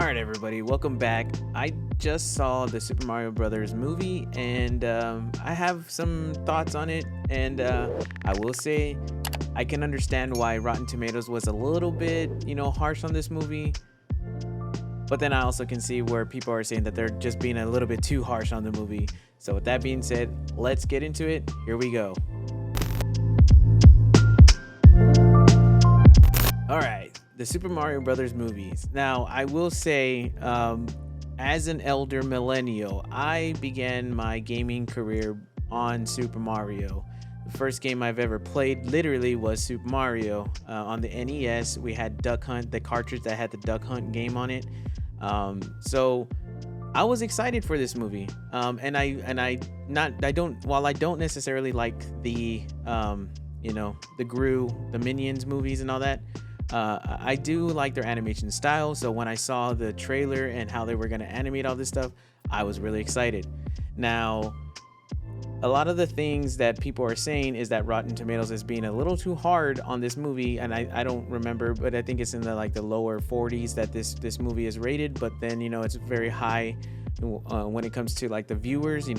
Alright everybody, welcome back. I just saw the Super Mario Brothers movie and I have some thoughts on it, and I will say I can understand why Rotten Tomatoes was a little bit, harsh on this movie. But then I also can see where people are saying that they're just being a little bit too harsh on the movie. So with that being said, let's get into it. Here we go. Alright, the Super Mario Brothers movies. Now, I will say, as an elder millennial, I began my gaming career on Super Mario. The first game I've ever played literally was Super Mario. On the NES, we had Duck Hunt, the cartridge that had the Duck Hunt game on it. So I was excited for this movie. While I don't necessarily like the Gru, the Minions movies and all that, I do like their animation style. So when I saw the trailer and how they were going to animate all this stuff, I was really excited. Now, a lot of the things that people are saying is that Rotten Tomatoes is being a little too hard on this movie, and I don't remember, but I think it's in the lower 40s that this movie is rated. But then it's very high when it comes to the viewers.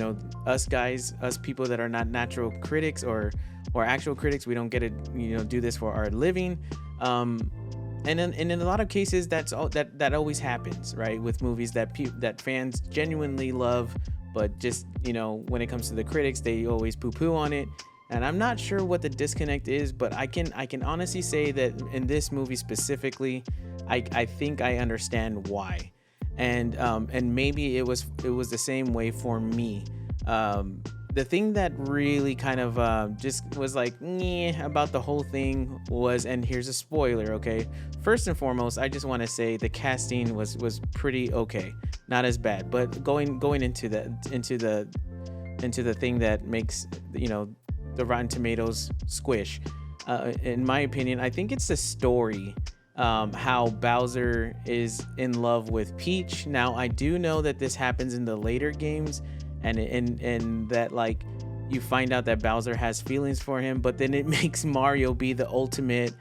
Us people that are not natural critics or actual critics, we don't get to do this for our living. And in a lot of cases, that always happens, right, with movies that fans genuinely love. But just, when it comes to the critics, they always poo-poo on it. And I'm not sure what the disconnect is, but I can honestly say that in this movie specifically, I think I understand why. And maybe it was the same way for me. The thing that really kind of just was about the whole thing was, and here's a spoiler, okay? First and foremost, I just want to say the casting was pretty okay, not as bad. But going into the thing that makes the Rotten Tomatoes squish, in my opinion, I think it's the story. How Bowser is in love with Peach. Now, I do know that this happens in the later games, and that you find out that Bowser has feelings for him, but then it makes Mario be the ultimate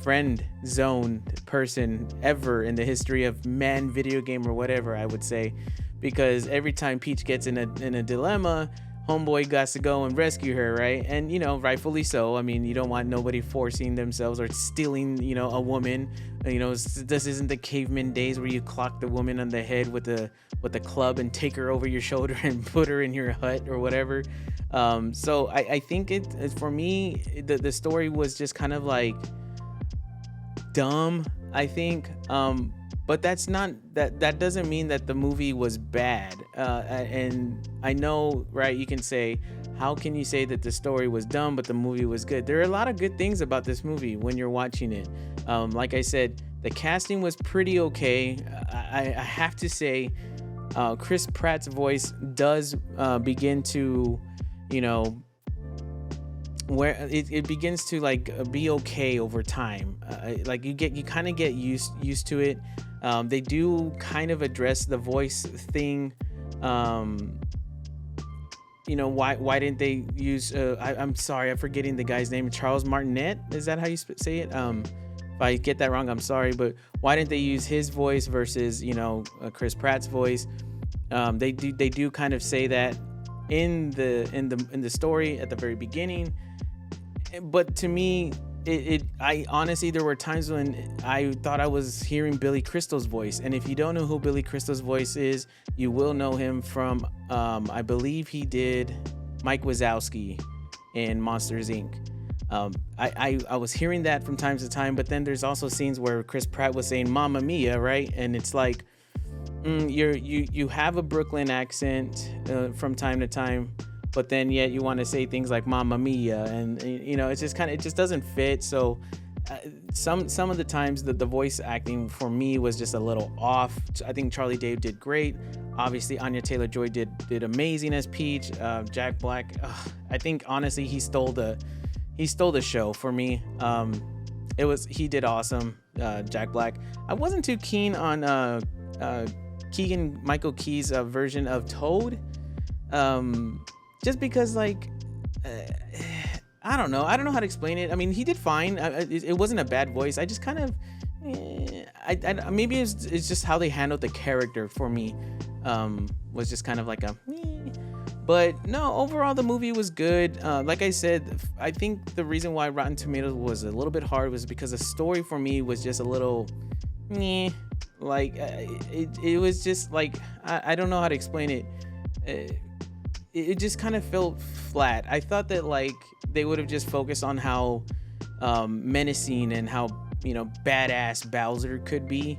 friend zone person ever in the history of video game or whatever, I would say, because every time Peach gets in a dilemma, homeboy got to go and rescue her, right? And rightfully so. I mean, you don't want nobody forcing themselves or stealing a woman. This isn't the caveman days where you clock the woman on the head with a club and take her over your shoulder and put her in your hut or whatever. So I think for me, the story was just kind of dumb, I think. But that's not that doesn't mean that the movie was bad. And I know, right, you can say, how can you say that the story was dumb but the movie was good? There are a lot of good things about this movie when you're watching it. Like I said, the casting was pretty okay. I have to say, Chris Pratt's voice does begin to, where it begins to be okay over time. You kind of get used to it. They do kind of address the voice thing. Why didn't they use I'm sorry, I'm forgetting the guy's name, Charles Martinet, is that how you say it? If I get that wrong, I'm sorry, but why didn't they use his voice versus Chris Pratt's voice? They do kind of say that in the story at the very beginning, but to me, I honestly, there were times when I thought I was hearing Billy Crystal's voice. And if you don't know who Billy Crystal's voice is, you will know him from I believe he did Mike Wazowski in Monsters Inc. I was hearing that from time to time, but then there's also scenes where Chris Pratt was saying "Mamma Mia," right? And it's you have a Brooklyn accent from time to time, but then yet you want to say things like "Mamma Mia," and it's just it just doesn't fit. So some of the times the voice acting for me was just a little off. I think Charlie Day did great. Obviously, Anya Taylor-Joy did amazing as Peach. Jack Black, I think honestly he stole the show for me. He did awesome. Jack Black. I wasn't too keen on Keegan Michael Key's version of Toad. Just because I don't know how to explain it. I mean, he did fine. It wasn't a bad voice. I just kind of maybe it's just how they handled the character for me, was just kind of like a meh. But no, overall the movie was good. Like I said, I think the reason why Rotten Tomatoes was a little bit hard was because the story for me was just a little meh. Like it was just like I don't know how to explain it. It just kind of felt flat. I thought that like they would have just focused on how menacing and how badass Bowser could be.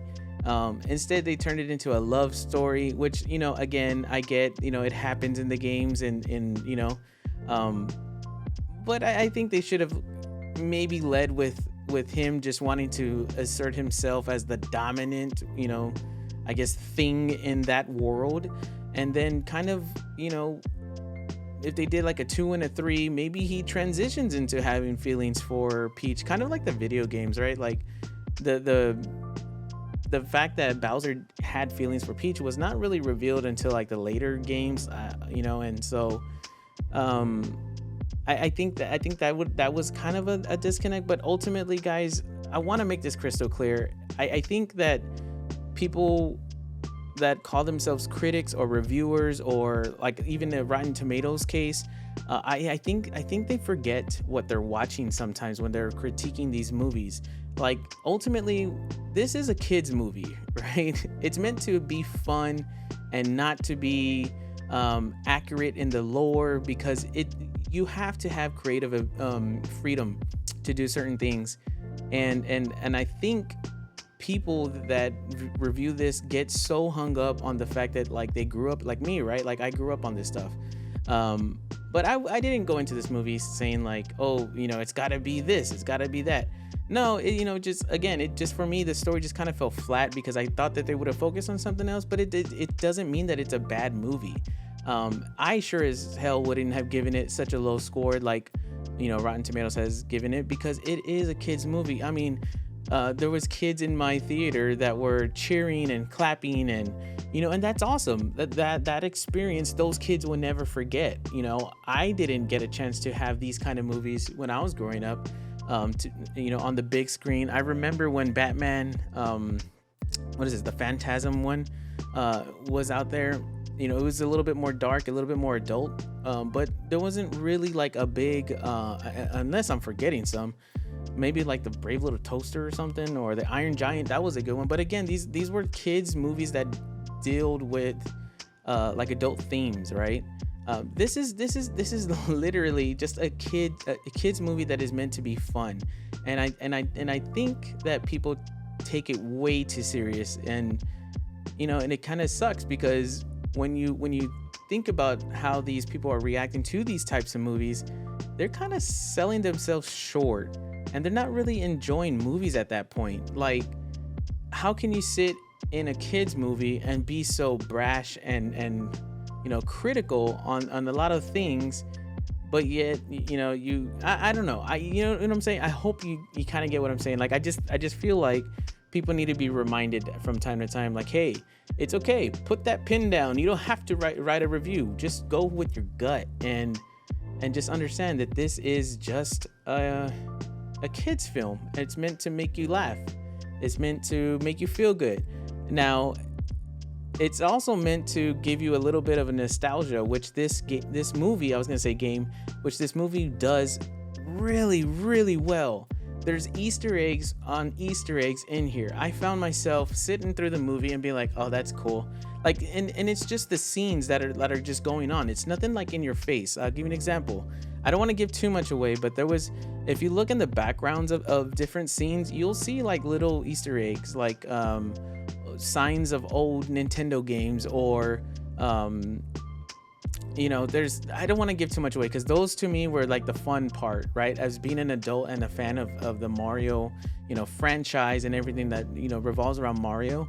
Instead they turned it into a love story, which again I get, it happens in the games and but I think they should have maybe led with him just wanting to assert himself as the dominant I guess thing in that world, and then kind of if they did like a 2 and a 3, maybe he transitions into having feelings for Peach, kind of like the video games, right? Like the fact that Bowser had feelings for Peach was not really revealed until like the later games, and so I think that was kind of a disconnect. But ultimately, guys, I want to make this crystal clear. I think that people that call themselves critics or reviewers, or like even the Rotten Tomatoes case, I think they forget what they're watching sometimes when they're critiquing these movies. Like ultimately, this is a kids movie, right? It's meant to be fun and not to be accurate in the lore, because you have to have creative freedom to do certain things, and I think people that review this get so hung up on the fact that like they grew up like me, right? Like I grew up on this stuff, but I didn't go into this movie saying like, oh, it's got to be this, it's got to be that. No, just for me, the story just kind of fell flat because I thought that they would have focused on something else, but it doesn't mean that it's a bad movie. I sure as hell wouldn't have given it such a low score like Rotten Tomatoes has given it, because it is a kids movie. I mean, there was kids in my theater that were cheering and clapping, and and that's awesome. That experience those kids will never forget. I didn't get a chance to have these kind of movies when I was growing up, on the big screen. I remember when Batman, what is this, the Phantasm one, was out there. It was a little bit more dark, a little bit more adult, but there wasn't really like a big, unless I'm forgetting some, maybe like the Brave Little Toaster or something, or the Iron Giant. That was a good one. But again, these were kids movies that dealt with like adult themes, right? This is literally just a kids movie that is meant to be fun, and I think that people take it way too serious, and and it kind of sucks, because when you think about how these people are reacting to these types of movies, they're kind of selling themselves short, and they're not really enjoying movies at that point. Like, how can you sit in a kids movie and be so brash and critical on a lot of things, but yet I don't know, you know what I'm saying? I hope you kind of get what I'm saying. Like I just feel like people need to be reminded from time to time, like, hey, it's okay, put that pin down. You don't have to write a review. Just go with your gut and just understand that this is just a kids film. It's meant to make you laugh. It's meant to make you feel good. Now, it's also meant to give you a little bit of a nostalgia, which this movie does really, really well. There's Easter eggs on Easter eggs in here. I found myself sitting through the movie and being like, oh, that's cool. Like, and it's just the scenes that are just going on. It's nothing like in your face. I'll give you an example. I don't want to give too much away, but if you look in the backgrounds of different scenes, you'll see like little Easter eggs, like signs of old Nintendo games, or I don't want to give too much away, because those to me were like the fun part, right? As being an adult and a fan of the Mario franchise and everything that revolves around Mario,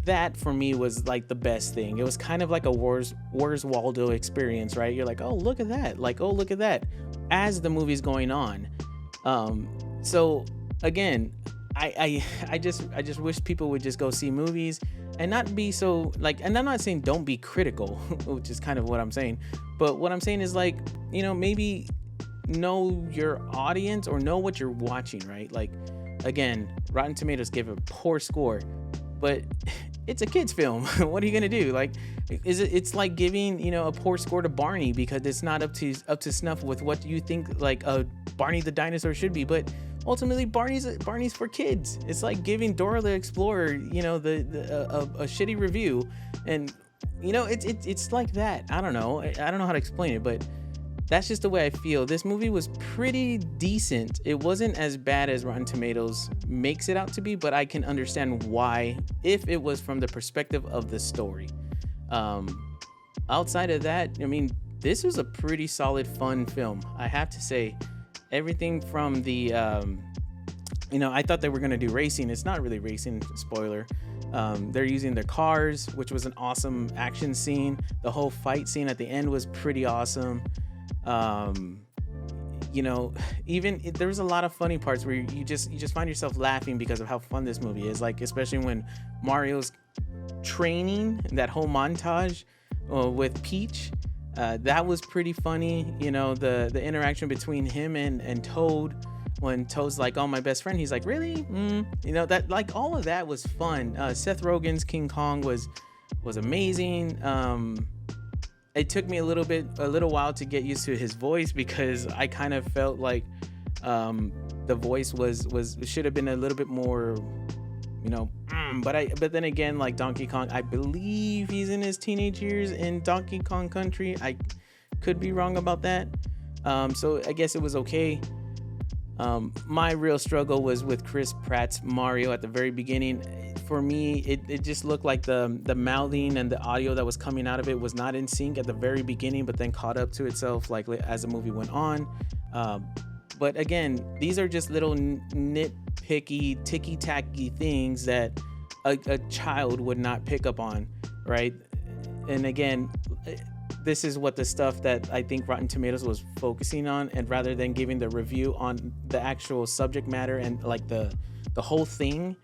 that for me was like the best thing. It was kind of like a Where's Waldo experience, right? You're like, oh, look at that, like, oh, look at that, as the movie's going on. So again, I just wish people would just go see movies and not be so like, and I'm not saying don't be critical, which is kind of what I'm saying, but what I'm saying is like, maybe know your audience or know what you're watching, right? Like, again, Rotten Tomatoes gave a poor score, but it's a kids film. What are you gonna do? Like, it's like giving, a poor score to Barney because it's not up to snuff with what you think like a Barney the dinosaur should be. But ultimately, Barney's for kids. It's like giving Dora the Explorer, a shitty review, and it's like that. I don't know. I don't know how to explain it, but that's just the way I feel. This movie was pretty decent. It wasn't as bad as Rotten Tomatoes makes it out to be, but I can understand why if it was from the perspective of the story. Outside of that, I mean, this was a pretty solid, fun film. I have to say, everything from the, I thought they were going to do racing. It's not really racing, spoiler. They're using their cars, which was an awesome action scene. The whole fight scene at the end was pretty awesome. There was a lot of funny parts where you just find yourself laughing because of how fun this movie is. Like, especially when Mario's training, that whole montage with Peach, that was pretty funny. The interaction between him and Toad, when Toad's like, "Oh, my best friend," he's like, "Really?" That, like, all of that was fun. Seth Rogen's King Kong was amazing. It took me a little while to get used to his voice because I kind of felt like the voice should have been a little bit more, but then again, like Donkey Kong, I believe he's in his teenage years in Donkey Kong Country. I could be wrong about that. So I guess it was okay. My real struggle was with Chris Pratt's Mario at the very beginning. For me, it just looked like the mouthing and the audio that was coming out of it was not in sync at the very beginning, but then caught up to itself like as the movie went on. But again, these are just little nitpicky, ticky-tacky things that a child would not pick up on, right? And again, this is what the stuff that I think Rotten Tomatoes was focusing on, and rather than giving the review on the actual subject matter and like the whole thing,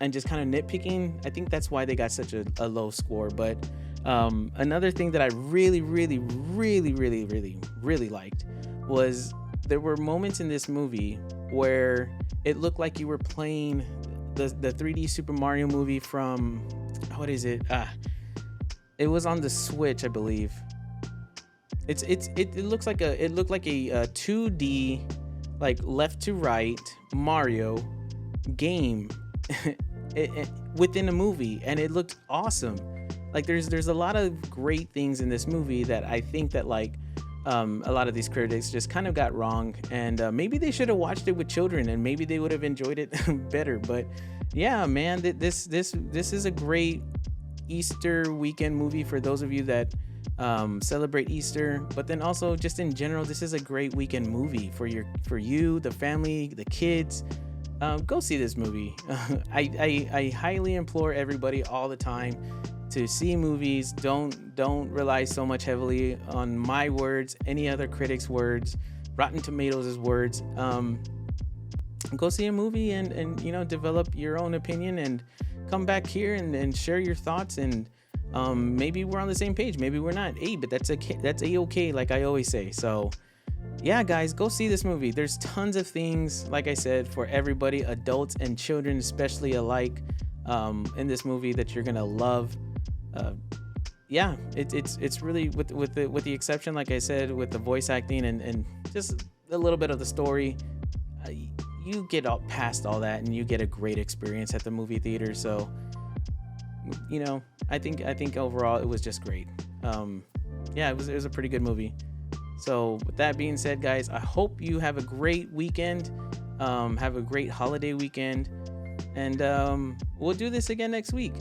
and just kind of nitpicking, I think that's why they got such a low score. But another thing that I really, really, really, really, really, really liked was there were moments in this movie where it looked like you were playing the 3D Super Mario movie from, what is it? It was on the Switch, I believe. It looked like a 2D, like left to right Mario game within a movie, and it looked awesome. Like there's a lot of great things in this movie that I think that like a lot of these critics just kind of got wrong, and maybe they should have watched it with children and maybe they would have enjoyed it better. But yeah, man, this is a great Easter weekend movie for those of you that celebrate Easter, but then also just in general, this is a great weekend movie for you, the family, the kids. Go see this movie. I highly implore everybody all the time to see movies. Don't rely so much heavily on my words, any other critics' words, Rotten Tomatoes' words. Go see a movie and develop your own opinion and come back here and share your thoughts, and maybe we're on the same page, maybe we're not. But that's a-okay, like I always say. So yeah, guys, go see this movie. There's tons of things, like I said, for everybody, adults and children especially alike, in this movie that you're gonna love. Yeah, it's really, with the exception, like I said, with the voice acting and just a little bit of the story, you get past all that and you get a great experience at the movie theater. So I think overall it was just great. Yeah, it was a pretty good movie. So with that being said, guys, I hope you have a great weekend, have a great holiday weekend, and we'll do this again next week.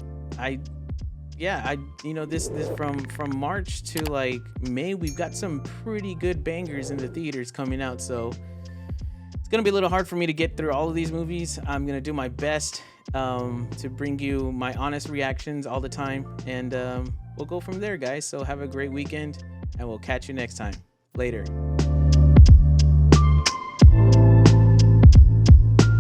This from March to like May, we've got some pretty good bangers in the theaters coming out. So it's gonna be a little hard for me to get through all of these movies. I'm gonna do my best to bring you my honest reactions all the time, and we'll go from there, guys. So have a great weekend, and we'll catch you next time. Later.